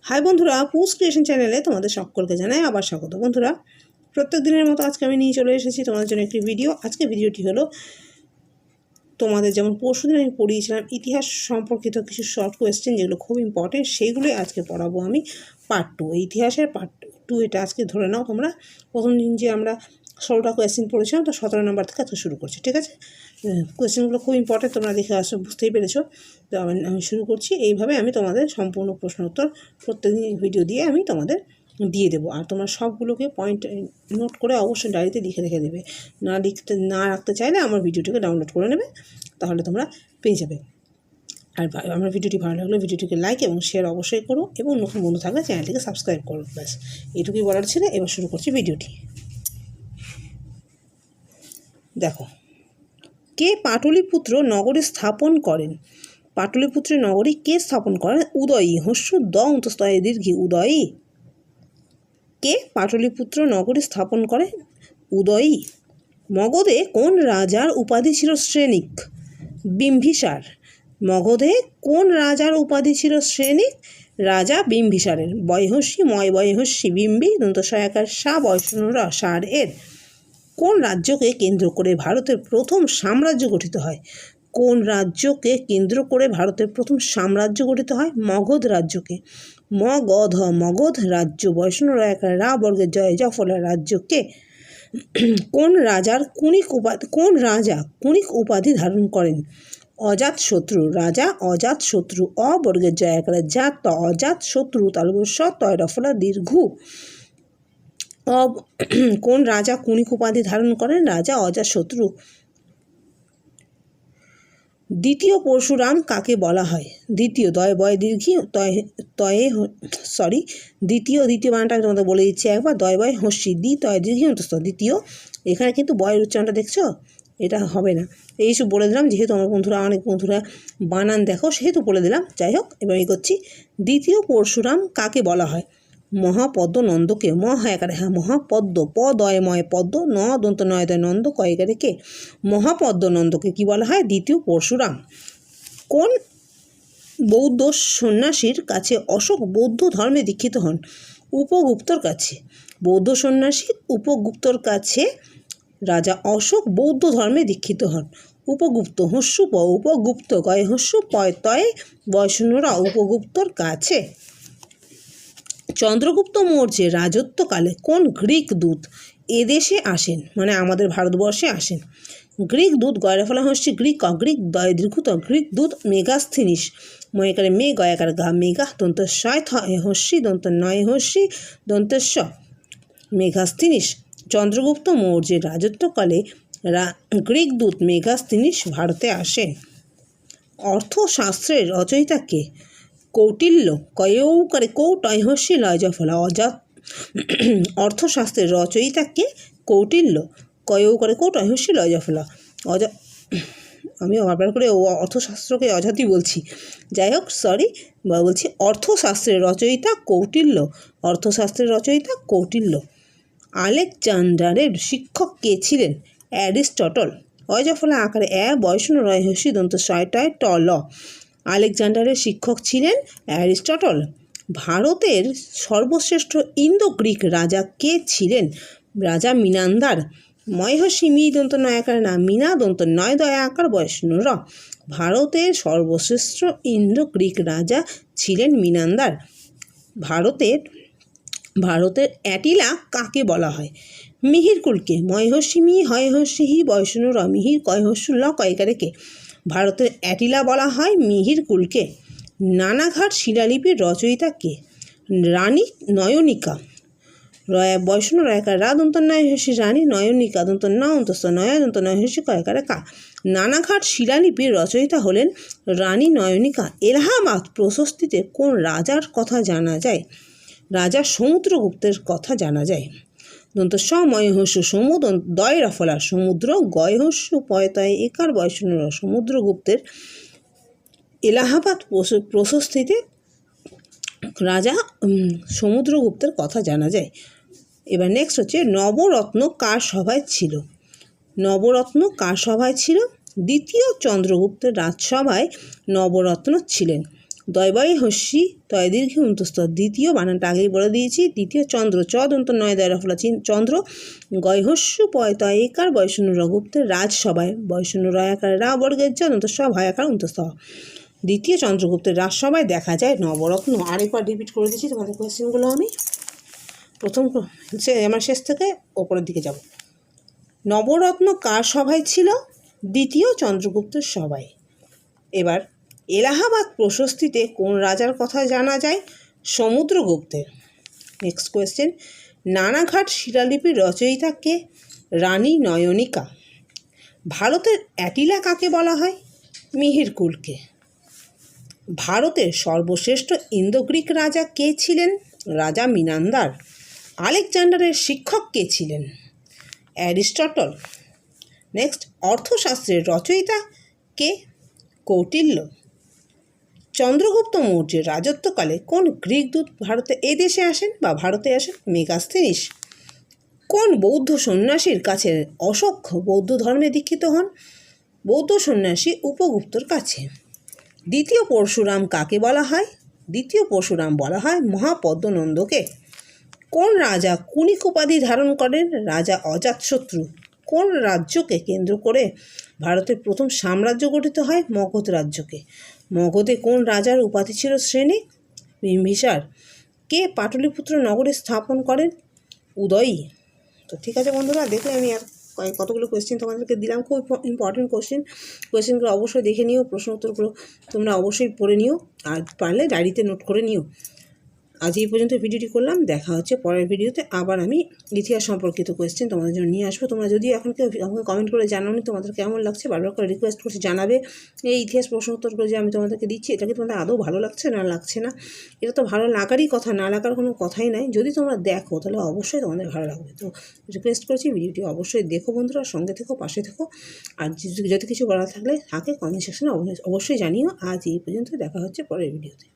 High বন্ধুরা, পুস creation চ্যানেলে তোমাদের সকলকে জানাই আবার স্বাগত। বন্ধুরা, প্রত্যেক দিনের মতো আজকে আমি নিয়ে চলে এসেছি তোমাদের জন্য একটি ভিডিও। আজকে ভিডিওটি হলো তোমাদের যেমন পরশুদিন আমি পড়িয়েছিলাম ইতিহাস সম্পর্কিত কিছু শর্ট কোয়েশ্চেন যেগুলো খুব ইম্পর্টেন্ট, সেইগুলোই আজকে পড়াবো আমি। পার্ট 2, ইতিহাসের পার্ট 2 এটা আজকে ধরে নাও তোমরা। প্রথম দিন যে আমরা 16টা কোয়েশ্চেন পড়েছিলাম, তো 17 নম্বর থেকে আজকে শুরু করছি, ঠিক আছে? কোয়েশ্চেনগুলো খুব ইম্পর্টেন্ট, তোমরা দেখে আসো, বুঝতেই পেরেছো। তো আমি শুরু করছি। এইভাবে আমি তোমাদের সম্পূর্ণ প্রশ্ন উত্তর প্রত্যেকদিন ভিডিও দিয়ে আমি তোমাদের দিয়ে দেবো। আর তোমরা সবগুলোকে পয়েন্ট নোট করে অবশ্যই ডায়েরিতে লিখে রেখে দেবে। না রাখতে চাইলে আমার ভিডিওটিকে ডাউনলোড করে নেবে, তাহলে তোমরা পেয়ে যাবে। আর আমার ভিডিওটি ভালো লাগলে ভিডিওটিকে লাইক এবং শেয়ার অবশ্যই করো, এবং নতুন বন্ধু থাকলে চ্যানেলটিকে সাবস্ক্রাইব করো। ব্যাস এটুকুই বলার ছিল। এবার শুরু করছি ভিডিওটি। দেখো, কে পাটলিপুত্র নগরী স্থাপন করেন? পাটলিপুত্র নগরী কে স্থাপন করেন? উদয়ী। হস্য দ অন্তস্তয়ে দীর্ঘী উদয়ী। কে পাটলিপুত্র নগরী স্থাপন করেন? উদয়ী। মগধে কোন রাজার উপাধি ছিল শ্রেণিক? বিম্বিসার। মগধে কোন রাজার উপাধি ছিল শ্রেণিক? রাজা বিম্বিসারের। বয়হস্যি ময় বয়হস্যি বিম্বি দন্তসহায়কার সা বয়সনরা সার এর। কোন রাজ্যকে কেন্দ্র করে ভারতের প্রথম সাম্রাজ্য গঠিত হয়? কোন রাজ্যকে কেন্দ্র করে ভারতের প্রথম সাম্রাজ্য গঠিত হয়? মগধ রাজ্যকে। মগধ রাজ্য বৈষ্ণবরায়কার রা বর্গের জয় জফলা রাজ্যকে। কোন রাজা কুণিক উপাধি ধারণ করেন? অজাতশত্রু। রাজা অজাতশত্রু। অবর্গের জয় আকারে জাত অজাতশত্রু তালবস্য তয় রফলা দীর্ঘ। কোন রাজা কুণিক উপাধি ধারণ করেন? রাজা অজাতশত্রু। দ্বিতীয় পরশুরাম কাকে বলা হয়? দ্বিতীয় দ্বিতীয় বানানটা আমি তোমাদের বলে দিচ্ছি একবার। দয় বয় হস্যি দ্বি তয় দীর্ঘি অন্তস্থ দ্বিতীয়। এখানে কিন্তু বয়ের উচ্চারণটা দেখছো, এটা হবে না। এইসব বলে দিলাম, যেহেতু আমার অনেক বন্ধুরা বানান দেখো, সেহেতু বলে দিলাম। যাই হোক, এবার করছি। দ্বিতীয় পরশুরাম কাকে বলা হয়? মহাপদ্ম নন্দকে। হ্যাঁ মহাপদ্ম পদয়ময় পদ্ম ন দন্ত নয় দয় নন্দ কয়গারে কে। মহাপদ্ম নন্দকে কি বলা হয়? দ্বিতীয় পরশুরাম। কোন বৌদ্ধ সন্ন্যাসীর কাছে অশোক বৌদ্ধ ধর্মে দীক্ষিত হন? উপগুপ্তর কাছে। বৌদ্ধ সন্ন্যাসী উপগুপ্তর কাছে রাজা অশোক বৌদ্ধ ধর্মে দীক্ষিত হন। উপগুপ্ত হস্য প উপগুপ্ত গয় হস্য পয় তয় বয়সনরা উপগুপ্তর কাছে। চন্দ্রগুপ্ত মৌর্যের রাজত্বকালে কোন গ্রিক দূত এদেশে আসেন, মানে আমাদের ভারতবর্ষে আসেন? গ্রিক দূত গয়রাফলা হস্যি গ্রিক অগ্রিক দয় দীর্ঘত গ্রিক দূত মেগাস্থিনিস। ময়কারে মে গয়াকার গা মেঘা দন্ত শয় হস্যি দন্ত নয় হস্যি দন্তস্ব মেঘাস্থিনিস। চন্দ্রগুপ্ত মৌর্যের রাজত্বকালে গ্রিক দূত মেগাস্থিনিস ভারতে আসেন। অর্থশাস্ত্রের রচয়িতা কে? কৌটিল্য। কয়ৌকারে কৌটয় হস্যি লয় জফলা অজাত। অর্থশাস্ত্রের রচয়িতা কে? কৌটিল্য। কয়ৌকারে কৌটয় হস্যি লয় জফলা আমি আবার করে অর্থশাস্ত্রকে অজাতই বলছি। যাই হোক, বলছি অর্থশাস্ত্রের রচয়িতা কৌটিল্য। অর্থশাস্ত্রের রচয়িতা কৌটিল্য। আলেকজান্ডারের শিক্ষক কে ছিলেন? অ্যারিস্টটল। অজফলা আকারে বয়সন রয় হস্যি দন্ত শয়টয় ট ল। আলেকজান্ডারের শিক্ষক ছিলেন অ্যারিস্টটল। ভারতের সর্বশ্রেষ্ঠ ইন্দো গ্রিক রাজা কে ছিলেন? রাজা মিনান্দার। ময়হস্যি মি দন্ত নয় আকার না মিনা দন্ত নয় দয়া আকার বয়সন র। ভারতের সর্বশ্রেষ্ঠ ইন্দো গ্রিক রাজা ছিলেন মিনান্দার। ভারতের অ্যাটিলা কাকে বলা হয়? মিহিরকুলকে। ময়হস্যি মি হয় হস্যি হি বয়সন র মিহির কয় হস্য ল কয়কারে কে। ভারতের অ্যাটিলা বলা হয় মিহিরকুলকে। নানাঘাট শিলালিপির রচয়িতা কে? রানী নয়নিকা। বয়সন রয়কার রা দন্ত নয় হস্যি রানী নয়নিকা দন্ত ন অন্তস্থ নয় দন্ত নয় হস্যি কয়কারে কা। নানাঘাট শিলালিপির রচয়িতা হলেন রানী নয়নিকা। এলাহাবাদ প্রশস্তিতে কোন রাজার কথা জানা যায়? রাজা সমুদ্রগুপ্তের কথা জানা যায়। দন্ত সময় হস্য সমুদ্র দয় রফলা সমুদ্র গয় হস্য পয়তয় একার বয়সন সমুদ্রগুপ্তের এলাহাবাদ প্রশস্তিতে রাজা সমুদ্রগুপ্তের কথা জানা যায়। এবার নেক্সট হচ্ছে, নবরত্ন কার সভায় ছিল? নবরত্ন কার সভায় ছিল? দ্বিতীয় চন্দ্রগুপ্তের রাজসভায় নবরত্ন ছিলেন। দয়বয় হস্যি তয় দীর্ঘ অন্তস্থ। দ্বিতীয় বানানটা আগেই বলে দিয়েছি। দ্বিতীয় চন্দ্র, চ দন্ত নয় দয় রফলা চন্দ্র। গয়হস্যু পয় তয় একার বয়শূন্য রগুপ্তের রাজসভায় বয়শূন্য রয়াকার রা বর্গের জ দন্ত স ভয়াকার অন্তস্থ। দ্বিতীয় চন্দ্রগুপ্তের রাজসভায় দেখা যায় নবরত্ন। আরেকবার রিপিট করে দিচ্ছি তোমাদের কোয়েশ্চেনগুলো আমি। প্রথম আমার শেষ থেকে ওপরের দিকে যাব। নবরত্ন কার সভায় ছিল? দ্বিতীয় চন্দ্রগুপ্তের সভায়। এবার এলাহাবাদ প্রশস্তিতে কোন রাজার কথা জানা যায়? সমুদ্রগুপ্তের। নেক্সট কোয়েশ্চেন, নানাঘাট শিলালিপির রচয়িতা কে? রানী নয়নিকা। ভারতের অ্যাটিলা কাকে বলা হয়? মিহিরকুলকে। ভারতের সর্বশ্রেষ্ঠ ইন্দো গ্রিক রাজা কে ছিলেন? রাজা মিনান্দার। আলেকজান্ডারের শিক্ষক কে ছিলেন? অ্যারিস্টটল। নেক্সট, অর্থশাস্ত্রের রচয়িতা কে? কৌটিল্য। চন্দ্রগুপ্ত মৌর্যের রাজত্বকালে কোন গ্রিক দূত এদেশে আসেন বা ভারতে আসেন? মেগাস্থেনিস। কোন বৌদ্ধ সন্ন্যাসীর কাছে অশোক বৌদ্ধ ধর্মে দীক্ষিত হন? বৌদ্ধ সন্ন্যাসী উপগুপ্তর কাছে। দ্বিতীয় পরশুরাম কাকে বলা হয়? দ্বিতীয় পরশুরাম বলা হয় মহাপদ্মনন্দকে। কোন রাজা কুনিক উপাধি ধারণ করেন? রাজা অজাতশত্রু। কোন রাজ্যকে কেন্দ্র করে ভারতের প্রথম সাম্রাজ্য গঠিত হয়? মগধ রাজ্যকে। মগধে কোন রাজার উপাধি ছিল শ্রেণী? বিম্বিসার। কে পাটলিপুত্র নগরে স্থাপন করেন? উদয়ী। তো ঠিক আছে বন্ধুরা, দেখলে আমি আর কতগুলো কোয়েশ্চেন তোমাদেরকে দিলাম, খুব ইম্পর্টেন্ট কোয়েশ্চেনগুলো অবশ্যই দেখে নিও, প্রশ্ন উত্তরগুলো তোমরা অবশ্যই পড়ে নিও, আর পারলে ডায়েরিতে নোট করে নিও। আজ এই পর্যন্ত ভিডিওটি করলাম, দেখা হচ্ছে পরের ভিডিওতে। আবার আমি ইতিহাস সম্পর্কিত কোয়েশ্চেন তোমাদের জন্য নিয়ে আসবো। তোমরা যদি এখন কেউ আমাকে কমেন্ট করে জানাওনি তোমাদের কেমন লাগছে, বারবার করে রিকোয়েস্ট করছি জানাবে। এই ইতিহাস প্রশ্ন উত্তরগুলো যে আমি তোমাদেরকে দিচ্ছি, এটা কি তোমাদের আদৌ ভালো লাগছে না লাগছে না? এটা তো ভালো লাগারই কথা, না লাগার কোনো কথাই নাই। যদি তোমরা দেখো তাহলে অবশ্যই তোমাদের ভালো লাগবে। তো রিকোয়েস্ট করছি ভিডিওটি অবশ্যই দেখো বন্ধুরা, সঙ্গে থেকো, পাশে থেকো। আর যদি কিছু বলার থাকে কমেন্ট সেকশনে অবশ্যই জানিও। আজ এই পর্যন্ত, দেখা হচ্ছে পরের ভিডিওতে।